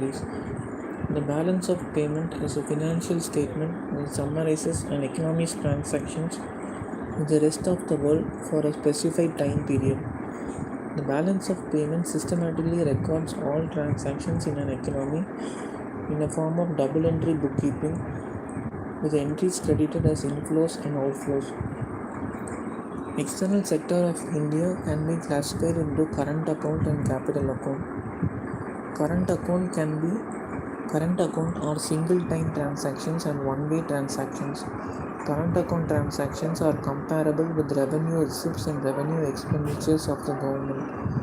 countries. The balance of payment is a financial statement that summarizes an economy's transactions with the rest of the world for a specified time period. The balance of payment systematically records all transactions in an economy in a form of double entry bookkeeping with entries credited as inflows and outflows. External sector of India can be classified into current account and capital account. Current account are single time transactions and one-way transactions. Current account transactions are comparable with revenue receipts and revenue expenditures of the government.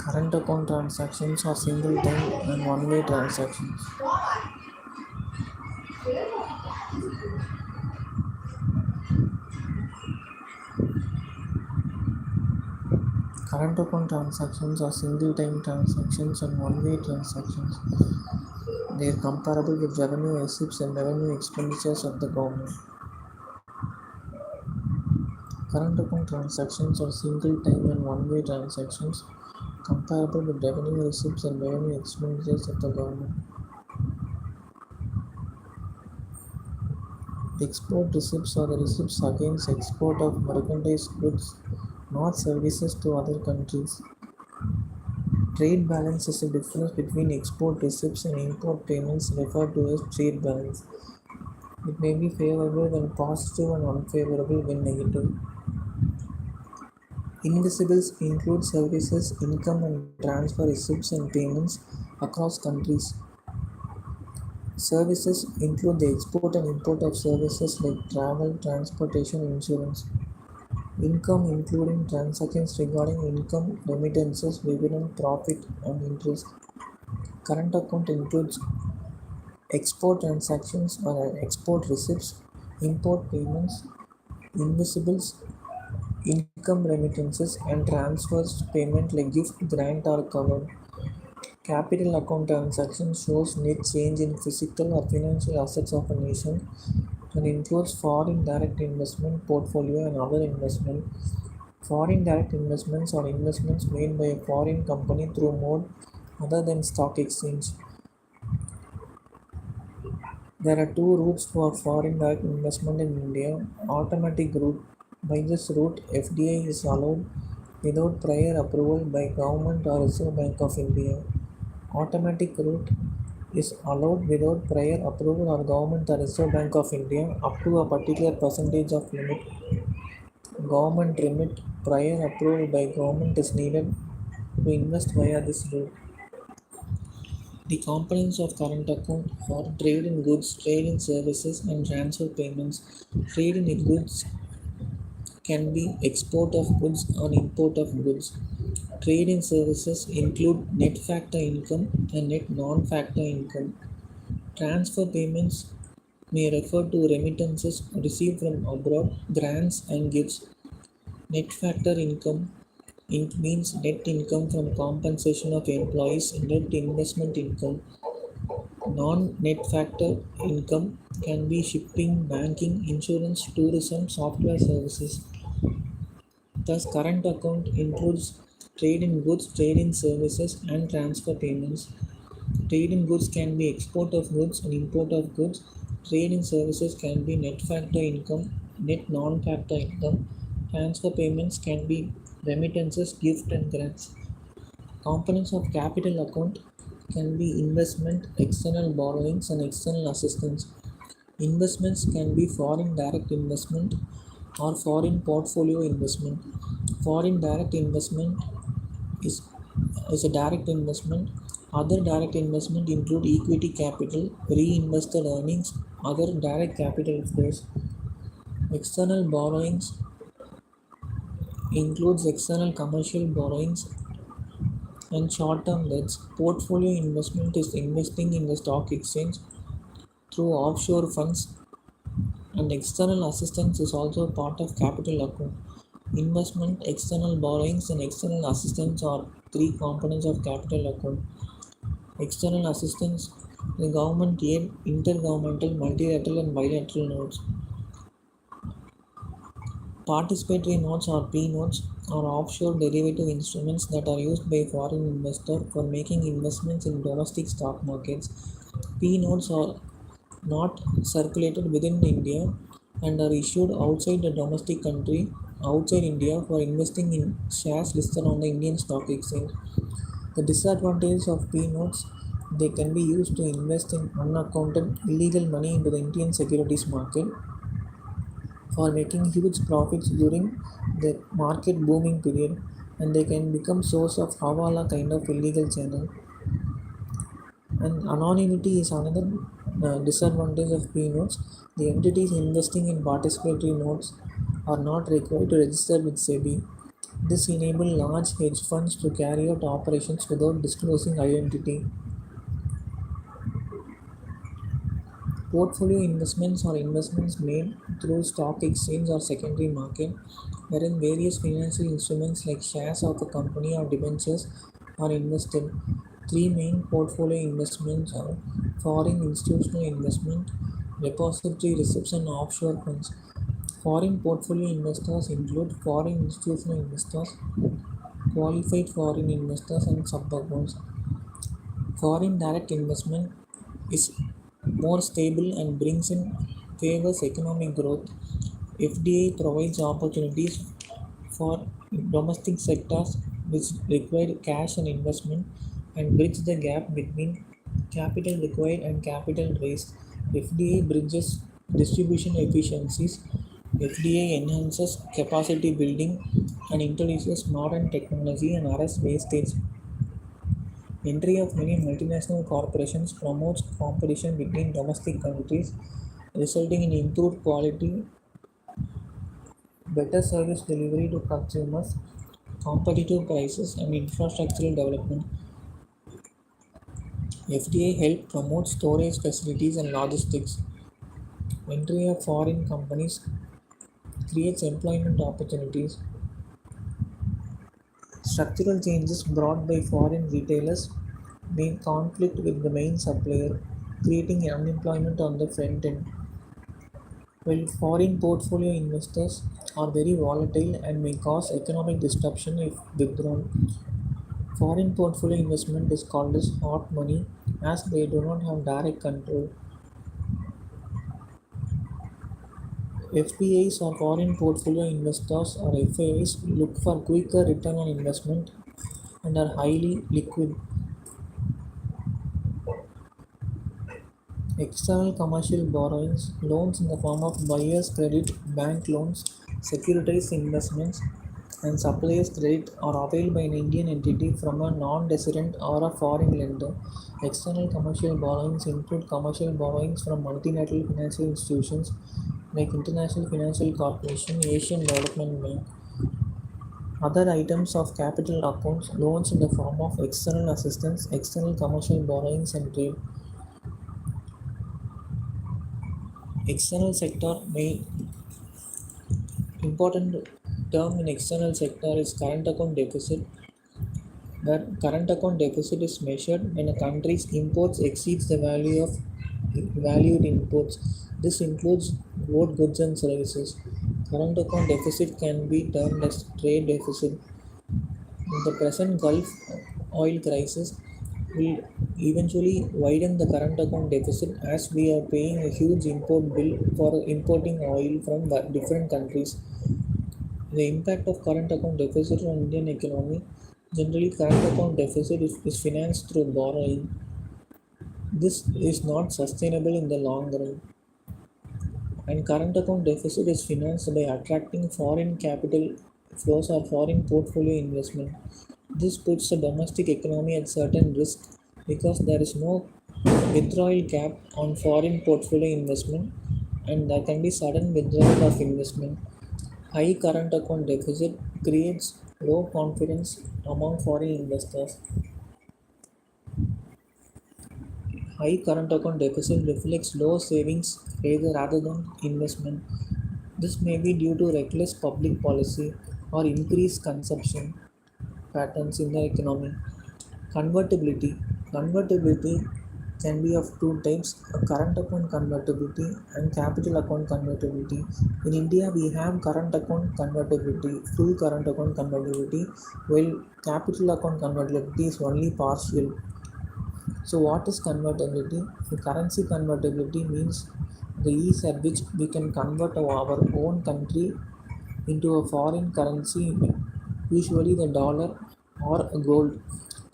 Current account transactions are single time and one-way transactions. Current account transactions are single time transactions and one-way transactions. They are comparable with revenue receipts and revenue expenditures of the government. Current account transactions are single time and one-way transactions comparable with revenue receipts and revenue expenditures of the government. Export receipts are the receipts against export of merchandise goods, not services to other countries. Trade balance is the difference between export receipts and import payments referred to as trade balance. It may be favorable when positive and unfavorable when negative. Invisibles include services, income and transfer receipts and payments across countries. Services include the export and import of services like travel, transportation, and insurance. Income including transactions regarding income, remittances, dividend, profit, and interest. Current account includes export transactions or export receipts, import payments, invisibles, income remittances, and transfers payment like gift, grant are covered. Capital account transaction shows net change in physical or financial assets of a nation and includes foreign direct investment portfolio and other investment. Foreign direct investments are investments made by a foreign company through mode other than stock exchange. There are two routes for foreign direct investment in India. Automatic route. By this route, FDI is allowed without prior approval by government or Reserve Bank of India. Automatic route is allowed without prior approval or government or Reserve Bank of India up to a particular percentage of limit. Government remit prior approval by government is needed to invest via this route. The components of current account are trade in goods, trade in services, and transfer payments. Trade in goods can be export of goods or import of goods. Trade in services include net factor income and net non-factor income. Transfer payments may refer to remittances received from abroad, grants and gifts. Net factor income means net income from compensation of employees, net investment income. Non-net factor income can be shipping, banking, insurance, tourism, software services. Thus, current account includes trade in goods, trade in services, and transfer payments. Trade in goods can be export of goods and import of goods. Trade in services can be net factor income, net non-factor income. Transfer payments can be remittances, gift, and grants. Components of capital account can be investment, external borrowings, and external assistance. Investments can be foreign direct investment or foreign portfolio investment. Foreign direct investment is a direct investment. Other direct investment include equity capital, reinvested earnings, other direct capital flows. External borrowings includes external commercial borrowings and short-term debts. Portfolio investment is investing in the stock exchange through offshore funds, and external assistance is also part of capital account. Investment, external borrowings, and external assistance are three components of capital account. External assistance, the government aid, intergovernmental, multilateral, and bilateral notes. Participatory notes or P notes are offshore derivative instruments that are used by foreign investors for making investments in domestic stock markets. P notes are not circulated within India and are issued outside the domestic country, outside India, for investing in shares listed on the Indian Stock Exchange. The disadvantage of P notes, they can be used to invest in unaccounted illegal money into the Indian securities market for making huge profits during the market booming period, and they can become source of hawala kind of illegal channel. And anonymity is another disadvantage of P notes. The entities investing in participatory notes are not required to register with SEBI. This enables large hedge funds to carry out operations without disclosing identity. Portfolio investments are investments made through stock exchange or secondary market, wherein various financial instruments like shares of a company or debentures are invested. Three main portfolio investments are foreign institutional investment, repository receipts, and offshore funds. Foreign portfolio investors include foreign institutional investors, qualified foreign investors, and sub-accounts. Foreign direct investment is more stable and brings in favors economic growth. FDI provides opportunities for domestic sectors which require cash and investment and bridge the gap between capital required and capital raised. FDI bridges distribution efficiencies. FDI enhances capacity building and introduces modern technology and arrests wastage. Entry of many multinational corporations promotes competition between domestic countries, resulting in improved quality, better service delivery to consumers, competitive prices, and infrastructural development. FDI helped promote storage facilities and logistics. Entry of foreign companies creates employment opportunities. Structural changes brought by foreign retailers may conflict with the main supplier, creating unemployment on the front end. While foreign portfolio investors are very volatile and may cause economic disruption if withdrawn, foreign portfolio investment is called as hot money as they do not have direct control. FPIs or foreign portfolio investors or FIIs look for quicker return on investment and are highly liquid. External commercial borrowings, loans in the form of buyer's credit, bank loans, securitized investments, and supplier's credit are availed by an Indian entity from a non-resident or a foreign lender. External commercial borrowings include commercial borrowings from multinational financial institutions like International Financial Corporation, Asian Development Bank. Other items of capital accounts, loans in the form of external assistance, external commercial borrowings, and trade. External sector may important term in external sector is current account deficit, where current account deficit is measured when a country's imports exceeds the value of valued imports. This includes both goods and services. Current account deficit can be termed as trade deficit. The present Gulf oil crisis will eventually widen the current account deficit as we are paying a huge import bill for importing oil from different countries. The impact of current account deficit on Indian economy. Generally, current account deficit is financed through borrowing. This is not sustainable in the long run. And current account deficit is financed by attracting foreign capital flows or foreign portfolio investment. This puts the domestic economy at certain risk because there is no withdrawal cap on foreign portfolio investment and there can be sudden withdrawal of investment. High current account deficit creates low confidence among foreign investors. High current account deficit reflects low savings rate rather than investment. This may be due to reckless public policy or increased consumption patterns in the economy. Convertibility. Convertibility can be of two types, a current account convertibility and capital account convertibility. In India, we have current account convertibility, full current account convertibility, while capital account convertibility is only partial. So, what is convertibility? The currency convertibility means the ease at which we can convert our own country into a foreign currency, usually the dollar or gold.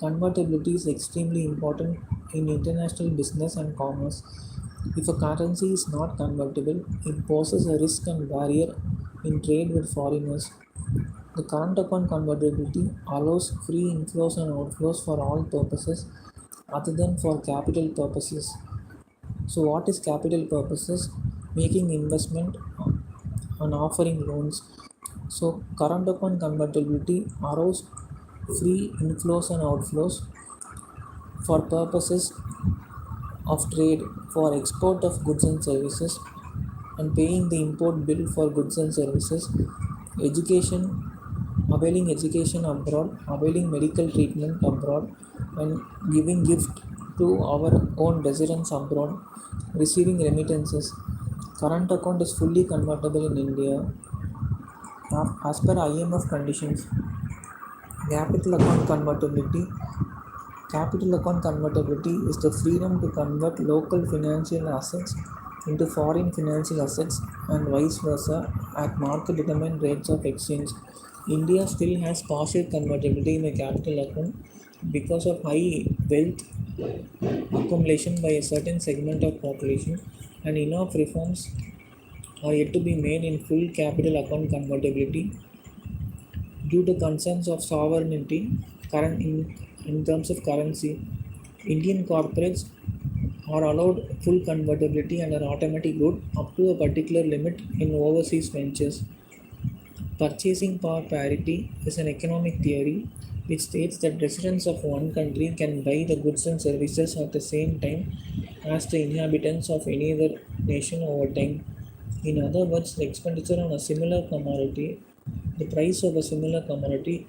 Convertibility is extremely important in international business and commerce. If a currency is not convertible, it poses a risk and barrier in trade with foreigners. The current account convertibility allows free inflows and outflows for all purposes other than for capital purposes. So, what is capital purposes? Making investment and offering loans. So, current account convertibility allows free inflows and outflows for purposes of trade, for export of goods and services, and paying the import bill for goods and services, education, availing education abroad, availing medical treatment abroad, and giving gift to our own residents abroad, receiving remittances. Current account is fully convertible in India as per IMF conditions. Capital account convertibility is the freedom to convert local financial assets into foreign financial assets and vice versa at market determined rates of exchange. India still has partial convertibility in the capital account because of high wealth accumulation by a certain segment of population, and enough reforms are yet to be made in full capital account convertibility due to concerns of sovereignty current in terms of currency. Indian corporates are allowed full convertibility under automatic route up to a particular limit in overseas ventures. Purchasing power parity is an economic theory which states that residents of one country can buy the goods and services at the same time as the inhabitants of any other nation over time. In other words, the expenditure on a similar commodity, the price of a similar commodity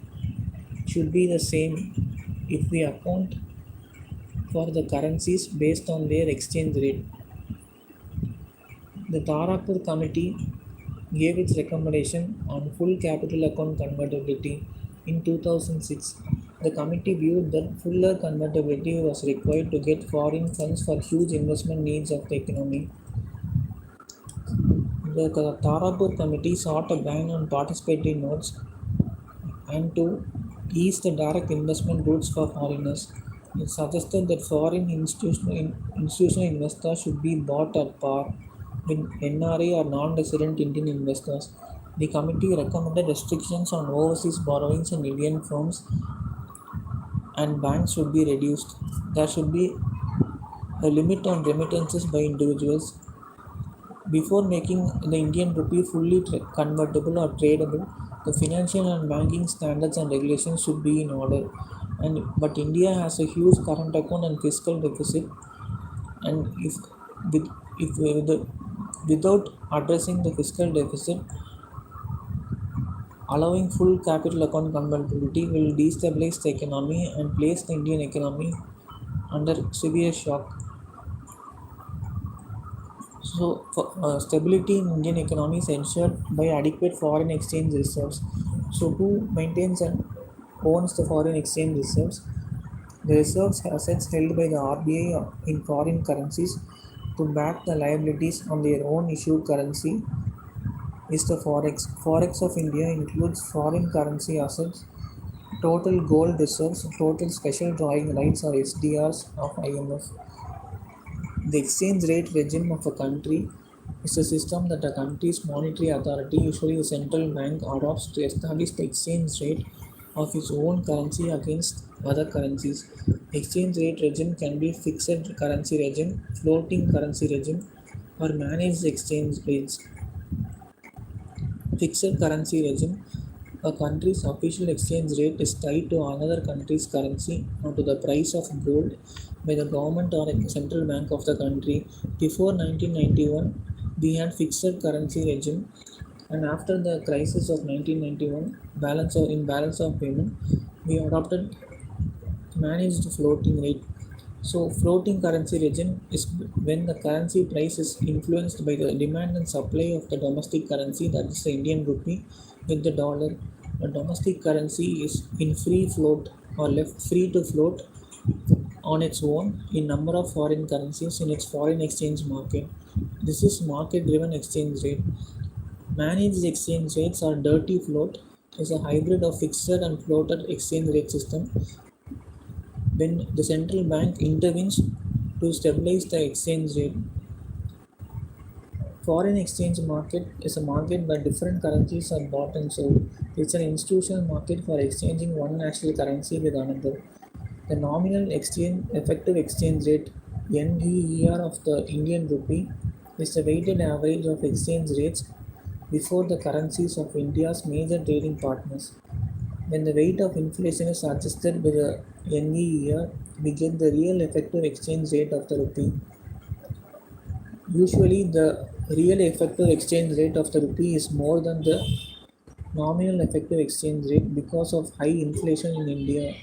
should be the same if we account for the currencies based on their exchange rate. The Tarapur Committee gave its recommendation on full capital account convertibility in 2006. The committee viewed that fuller convertibility was required to get foreign funds for huge investment needs of the economy. The Tarapur Committee sought a ban on participatory notes and to ease the direct investment routes for foreigners. It suggested that foreign institutional investors should be bought at par with NRA or non-resident Indian investors. The committee recommended restrictions on overseas borrowings in Indian firms and banks should be reduced. There should be a limit on remittances by individuals. Before making the Indian rupee fully convertible or tradable, the financial and banking standards and regulations should be in order. But India has a huge current account and fiscal deficit, and with, if without addressing the fiscal deficit, allowing full capital account convertibility will destabilize the economy and place the Indian economy under severe shock. So, stability in Indian economy is ensured by adequate foreign exchange reserves. So, who maintains and owns the foreign exchange reserves? The reserves are assets held by the RBI in foreign currencies to back the liabilities on their own issued currency is the forex. Forex of India includes foreign currency assets, total gold reserves, total special drawing rights or SDRs of IMF. The exchange rate regime of a country is a system that a country's monetary authority, usually the central bank, adopts to establish the exchange rate of its own currency against other currencies. Exchange rate regime can be fixed currency regime, floating currency regime, or managed exchange rates. Fixed currency regime. A country's official exchange rate is tied to another country's currency or to the price of gold by the government or a central bank of the country. Before 1991, we had fixed currency regime, and after the crisis of 1991, balance of payment, we adopted managed floating rate. So, floating currency regime is when the currency price is influenced by the demand and supply of the domestic currency, that is the Indian rupee, with the dollar. The domestic currency is in free float or left free to float on its own in number of foreign currencies in its foreign exchange market. This is market driven exchange rate. Managed exchange rates or dirty float is a hybrid of fixed and floated exchange rate system when the central bank intervenes to stabilize the exchange rate. Foreign exchange market is a market where different currencies are bought and sold. It's an institutional market for exchanging one national currency with another. The nominal exchange effective exchange rate (NEER) of the Indian rupee is the weighted average of exchange rates before the currencies of India's major trading partners. When the weight of inflation is adjusted with the NEER, we get the real effective exchange rate of the rupee. Usually, the real effective exchange rate of the rupee is more than the nominal effective exchange rate because of high inflation in India.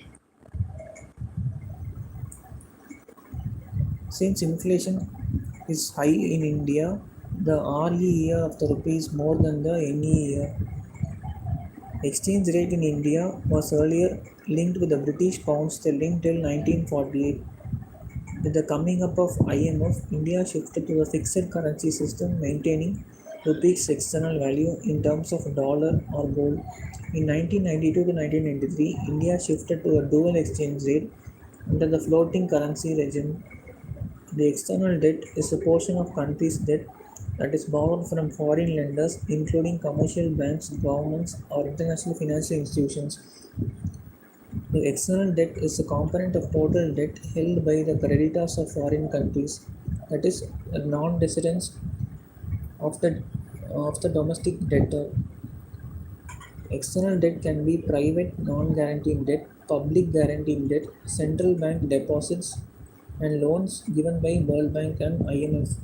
Since inflation is high in India, the REER of the rupee is more than the NEER. Exchange rate in India was earlier linked with the British pound sterling till 1948. With the coming up of IMF, India shifted to a fixed currency system maintaining rupee's external value in terms of dollar or gold. In 1992 to 1993, India shifted to a dual exchange rate under the floating currency regime. The external debt is a portion of country's debt that is borrowed from foreign lenders, including commercial banks, governments, or international financial institutions. The external debt is a component of total debt held by the creditors of foreign countries, that is, non-residents of the domestic debtor. External debt can be private non-guaranteed debt, public guaranteed debt, central bank deposits, and loans given by World Bank and IMF.